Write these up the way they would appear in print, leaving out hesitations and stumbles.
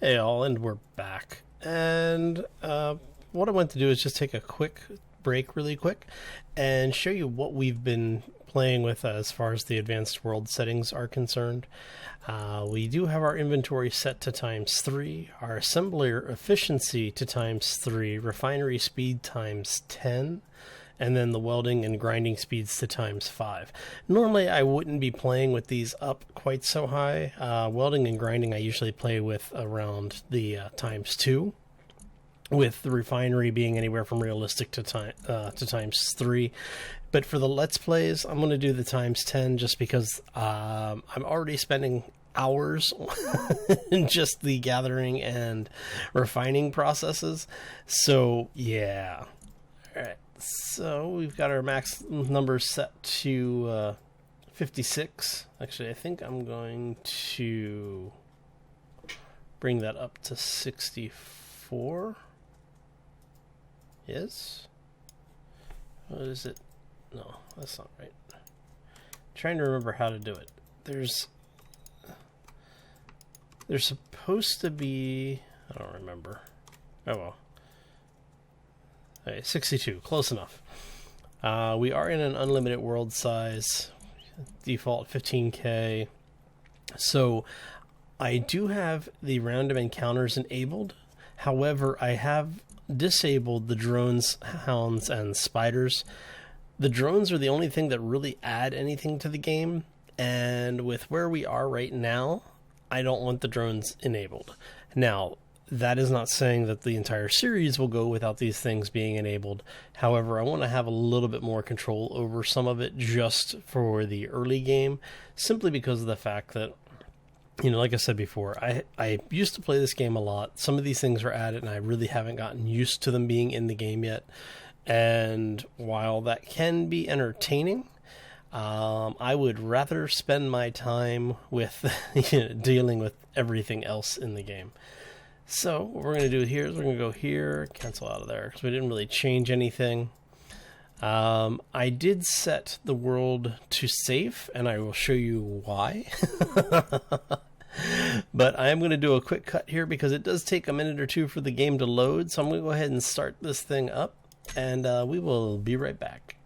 Hey all, and we're back. And what I want to do is just take a quick break really quick and show you what we've been playing with as far as the advanced world settings are concerned. We do have our inventory set to ×3, our assembler efficiency to ×3, refinery speed ×10, and then the welding and grinding speeds to ×5. Normally I wouldn't be playing with these up quite so high. Welding and grinding I usually play with around the ×2, with the refinery being anywhere from realistic to ×3. But for the Let's Plays, I'm going to do the ×10 just because I'm already spending hours in just the gathering and refining processes. So yeah. Alright. So we've got our max numbers set to 56. Actually, I think I'm going to bring that up to 64. Yes? What is it? No, that's not right. I'm trying to remember how to do it. There's supposed to be... I don't remember. Oh well. Okay, 62, close enough. We are in an unlimited world size, default 15K. So I do have the random encounters enabled. However, I have disabled the drones, hounds, and spiders. The drones are the only thing that really add anything to the game, and with where we are right now, I don't want the drones enabled. Now, that is not saying that the entire series will go without these things being enabled. However, I want to have a little bit more control over some of it just for the early game, simply because of the fact that, you know, like I said before, I used to play this game a lot. Some of these things are added, and I really haven't gotten used to them being in the game yet. And while that can be entertaining, I would rather spend my time with dealing with everything else in the game. So what we're going to do here is we're going to go here, cancel out of there, because we didn't really change anything. I did set the world to safe, and I will show you why. But I am going to do a quick cut here because it does take a minute or two for the game to load. So I'm going to go ahead and start this thing up, and we will be right back.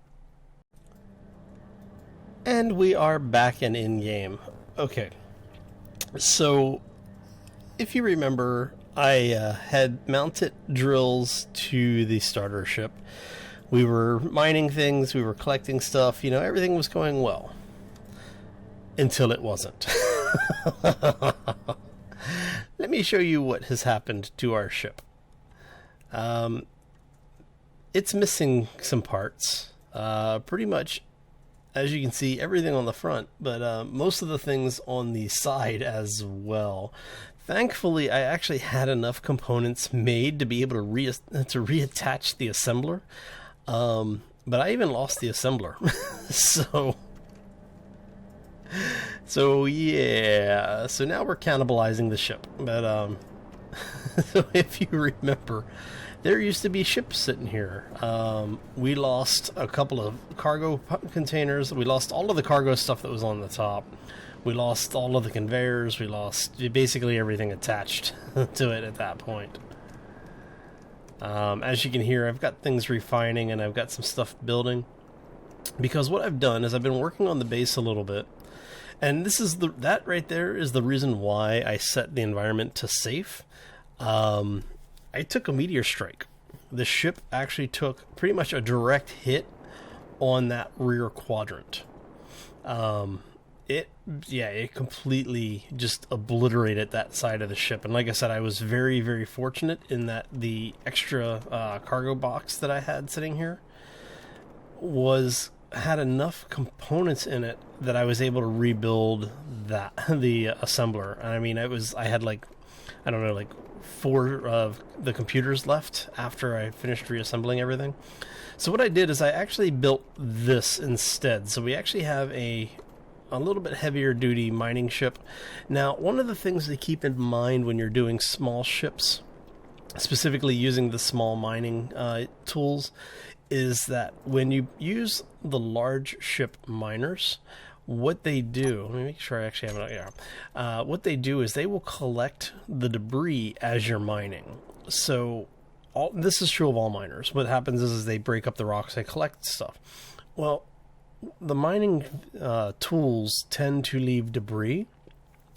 And we are back and in game. Okay, so if you remember, I had mounted drills to the starter ship. We were mining things, we were collecting stuff, you know, everything was going well. Until it wasn't. Let me show you what has happened to our ship. It's missing some parts. Pretty much, as you can see, everything on the front, but most of the things on the side as well. Thankfully, I actually had enough components made to be able to reattach the assembler. But I even lost the assembler. So yeah. So now we're cannibalizing the ship. But so if you remember, there used to be ships sitting here. We lost a couple of cargo containers. We lost all of the cargo stuff that was on the top. We lost all of the conveyors. We lost basically everything attached to it at that point. As you can hear, I've got things refining and I've got some stuff building. Because what I've done is I've been working on the base a little bit. And this is that right there is the reason why I set the environment to safe. I took a meteor strike. The ship actually took pretty much a direct hit on that rear quadrant. It completely just obliterated that side of the ship. And like I said, I was very, very fortunate in that the extra cargo box that I had sitting here had enough components in it that I was able to rebuild the assembler. I mean, I had like, I don't know, like 4 of the computers left after I finished reassembling everything. So what I did is I actually built this instead. So we actually have a little bit heavier duty mining ship. Now, one of the things to keep in mind when you're doing small ships, specifically using the small mining tools, is that when you use the large ship miners, what they do, let me make sure I actually have it out here. What they do is they will collect the debris as you're mining. So this is true of all miners. What happens is they break up the rocks, they collect stuff. Well, the mining tools tend to leave debris.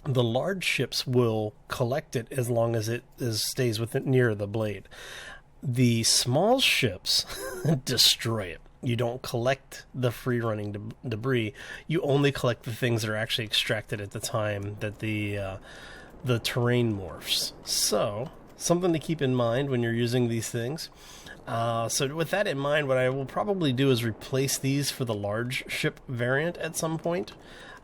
The large ships will collect it as long as it stays near the blade. The small ships destroy it. You don't collect the free-running debris. You only collect the things that are actually extracted at the time that the terrain morphs. So, something to keep in mind when you're using these things. So with that in mind, what I will probably do is replace these for the large ship variant at some point.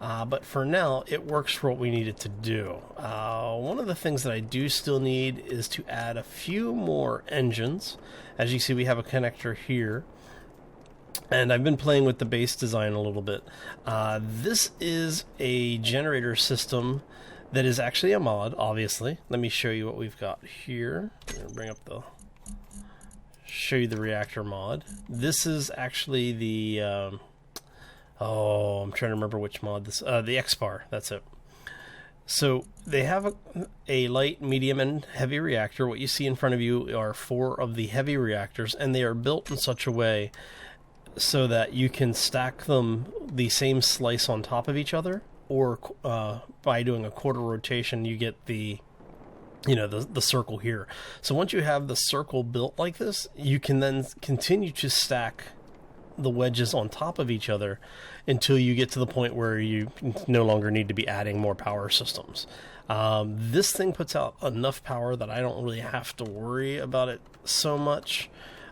But for now, it works for what we need it to do. One of the things that I do still need is to add a few more engines. As you see, we have a connector here. And I've been playing with the base design a little bit. This is a generator system that is actually a mod, obviously. Let me show you what we've got here. I'm going to bring up show you the reactor mod. This is actually the... I'm trying to remember which mod this... the X-Bar, that's it. So they have a light, medium, and heavy reactor. What you see in front of you are 4 of the heavy reactors, and they are built in such a way so that you can stack them the same slice on top of each other, or by doing a quarter rotation, you get the circle here. So once you have the circle built like this, you can then continue to stack the wedges on top of each other until you get to the point where you no longer need to be adding more power systems. This thing puts out enough power that I don't really have to worry about it so much.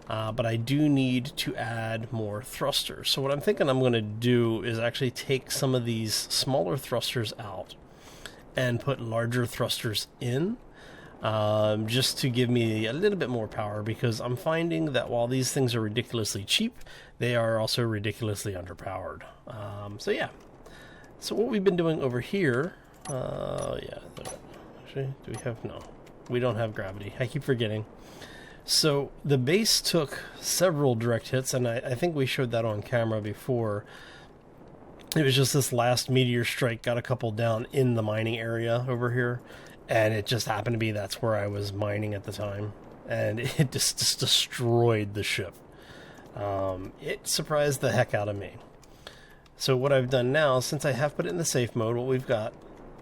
But I do need to add more thrusters. So what I'm thinking I'm going to do is actually take some of these smaller thrusters out and put larger thrusters in, just to give me a little bit more power, because I'm finding that while these things are ridiculously cheap, they are also ridiculously underpowered. So yeah. So what we've been doing over here, actually, do we have, no, we don't have gravity. I keep forgetting. So the base took several direct hits, and I think we showed that on camera before. It was just this last meteor strike got a couple down in the mining area over here, and it just happened to be that's where I was mining at the time, and it just destroyed the ship. It surprised the heck out of me. So what I've done now, since I have put it in the safe mode, what we've got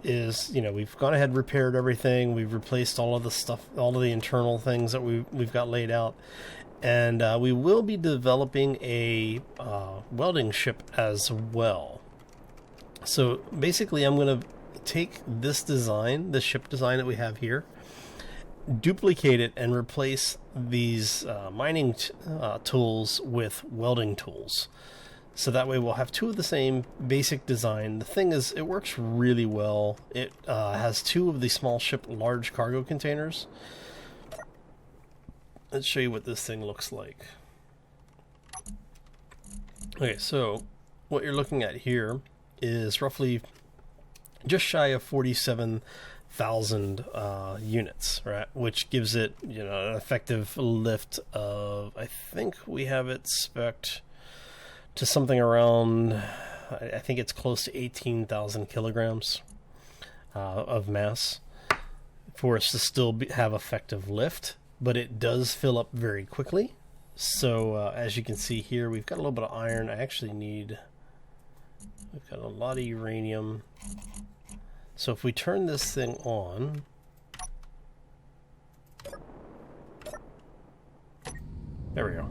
is, we've gone ahead and repaired everything. We've replaced all of the stuff, all of the internal things that we've got laid out. And we will be developing a welding ship as well. So basically I'm going to take this design, the ship design that we have here, duplicate it and replace these mining tools with welding tools. So that way we'll have 2 of the same basic design. The thing is, it works really well. It has 2 of the small ship large cargo containers. Let's show you what this thing looks like. Okay, so what you're looking at here is roughly just shy of 47,000 units, right? Which gives it, an effective lift of, I think we have it spec'd to something around, I think it's close to 18,000 kilograms of mass for us to still have effective lift, but it does fill up very quickly. So as you can see here, we've got a little bit of iron. We've got a lot of uranium. So if we turn this thing on, there we go.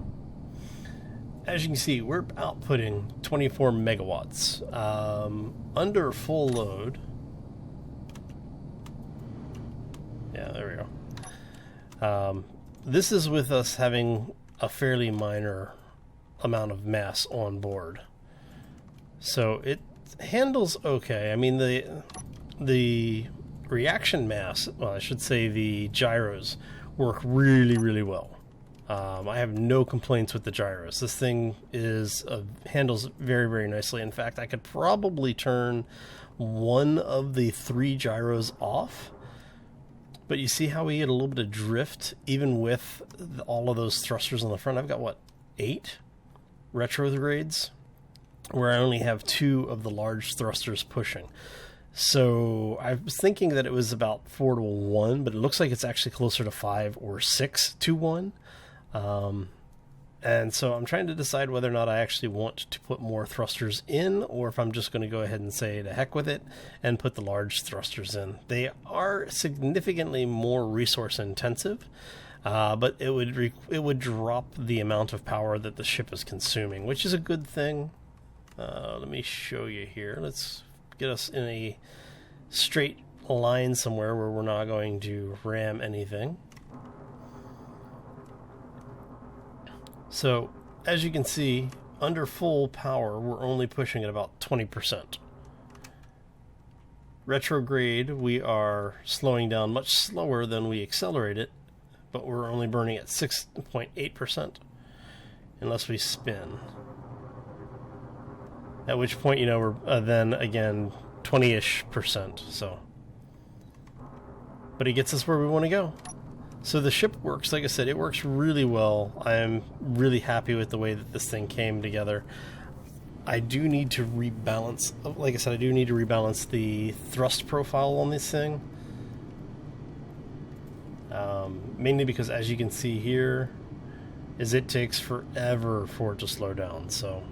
As you can see, we're outputting 24 megawatts. Under full load. Yeah, there we go. This is with us having a fairly minor amount of mass on board. So it handles okay. I mean, the reaction mass, well, I should say the gyros, work really, really well. I have no complaints with the gyros. This thing handles very, very nicely. In fact, I could probably turn 1 of the 3 gyros off. But you see how we get a little bit of drift, even with all of those thrusters on the front? I've got, 8 retrogrades? where I only have 2 of the large thrusters pushing. So I was thinking that it was about 4 to 1, but it looks like it's actually closer to 5 or 6 to 1. And so I'm trying to decide whether or not I actually want to put more thrusters in, or if I'm just going to go ahead and say to heck with it and put the large thrusters in. They are significantly more resource intensive, but it would drop the amount of power that the ship is consuming, which is a good thing. Let me show you here. Let's get us in a straight line somewhere where we're not going to ram anything. So, as you can see, under full power, we're only pushing at about 20%. Retrograde, we are slowing down much slower than we accelerate it, but we're only burning at 6.8%, unless we spin. At which point, we're then, again, 20-ish%, so. But it gets us where we want to go. So the ship works, like I said, it works really well. I am really happy with the way that this thing came together. I do need to rebalance, like I said, I do need to rebalance the thrust profile on this thing. Mainly because, as you can see here, it takes forever for it to slow down. So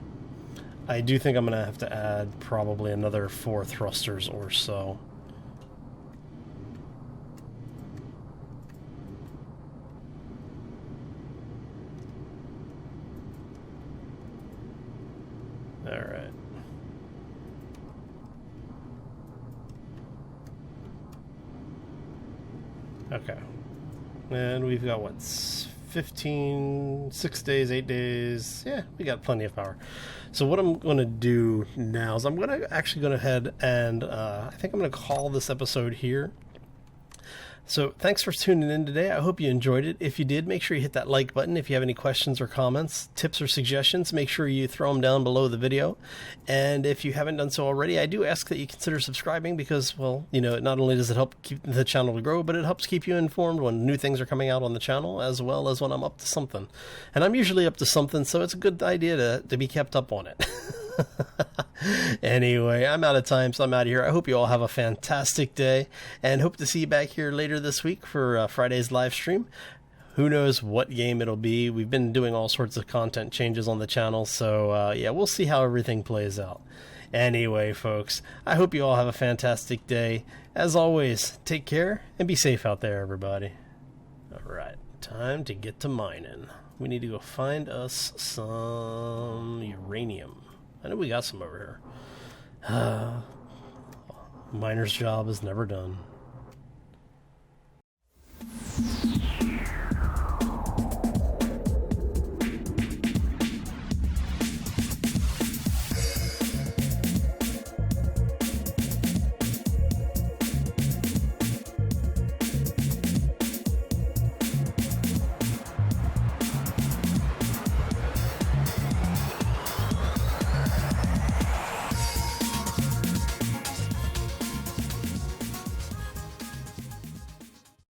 I do think I'm going to have to add probably another 4 thrusters or so. Alright. Okay. And we've got, what, 15, 6 days, 8 days. Yeah, we got plenty of power. So what I'm going to do now is I'm going to actually go ahead and I think I'm going to call this episode here. So thanks for tuning in today. I hope you enjoyed it. If you did, make sure you hit that like button. If you have any questions or comments, tips or suggestions, make sure you throw them down below the video. And if you haven't done so already, I do ask that you consider subscribing because, well, not only does it help keep the channel to grow, but it helps keep you informed when new things are coming out on the channel, as well as when I'm up to something. And I'm usually up to something, so it's a good idea to be kept up on it. Anyway, I'm out of time, so I'm out of here. I hope you all have a fantastic day, and hope to see you back here later this week for Friday's live stream. Who knows what game it'll be. We've been doing all sorts of content changes on the channel, so yeah, we'll see how everything plays out. Anyway, folks, I hope you all have a fantastic day. As always, take care and be safe out there, everybody. Alright, time to get to mining. We need to go find us some uranium. I know we got some over here. Miner's job is never done.